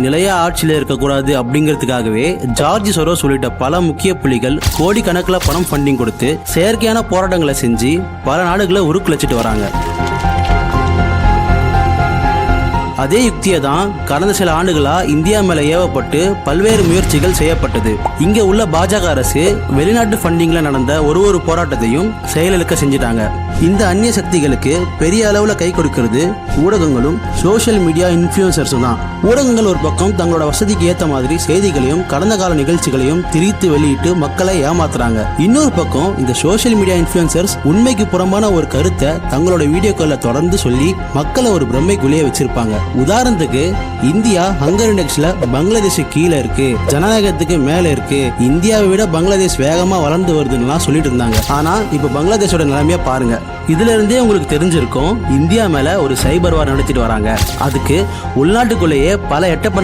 நிலையா ஆட்சியில் இருக்கக்கூடாது அப்படிங்கிறதுக்காகவே ஜார்ஜ் சொரோஸ் உள்ளிட்ட பல முக்கிய புள்ளிகள் கோடிக்கணக்கில் பணம் ஃபண்டிங் கொடுத்து செயற்கையான போராட்டங்களை செஞ்சு பல நாடுகளை உருக்குலைச்சிட்டு வராங்க. அதே யுக்தியை தான் கடந்த சில ஆண்டுகளா இந்தியா மேல ஏவப்பட்டு பல்வேறு முயற்சிகள் செய்யப்பட்டது. இங்க உள்ள பாஜக அரசு வெளிநாட்டு ஃபண்டிங்ல நடந்த ஒரு போராட்டத்தையும் செயலிழக்க செஞ்சிட்டாங்க. இந்த அந்நிய சக்திகளுக்கு பெரிய அளவுல கை கொடுக்கிறது ஊடகங்களும் சோசியல் மீடியா இன்ஃப்ளூயன்சர்ஸும் தான். ஊடகங்கள் ஒரு பக்கம் தங்களோட வசதிக்கு ஏத்த மாதிரி செய்திகளையும் கடந்த கால நிகழ்ச்சிகளையும் திரித்து வெளியிட்டு மக்களை ஏமாத்துறாங்க. இன்னொரு பக்கம் இந்த சோசியல் மீடியா இன்ஃப்ளூயன்சர்ஸ் உண்மைக்கு புறம்பான ஒரு கருத்தை தங்களோட வீடியோக்களை தொடர்ந்து சொல்லி மக்களை ஒரு பிரமைக்குள்ளேயே வச்சிருப்பாங்க. உதாரணத்துக்கு இந்தியா ஹங்கர் இண்டெக்ஸ்ல பங்களாதேஷ் கீழே இருக்கு, ஜனநாயகத்துக்கு மேல இருக்கு, இந்தியாவை விட பங்களாதேஷ் வேகமா வளர்ந்து வருதுன்னு சொல்லிட்டு இருந்தாங்க. ஆனா இப்ப பங்களாதேஷோட நிலைமையா பாருங்க. இதுல இருந்தே உங்களுக்கு தெரிஞ்சிருக்கும் இந்தியா மேல ஒரு சைபர் வார் நடத்திட்டு வராங்க. அதுக்கு உள்நாட்டுக்குள்ளேயே பல எட்டப்பட்ட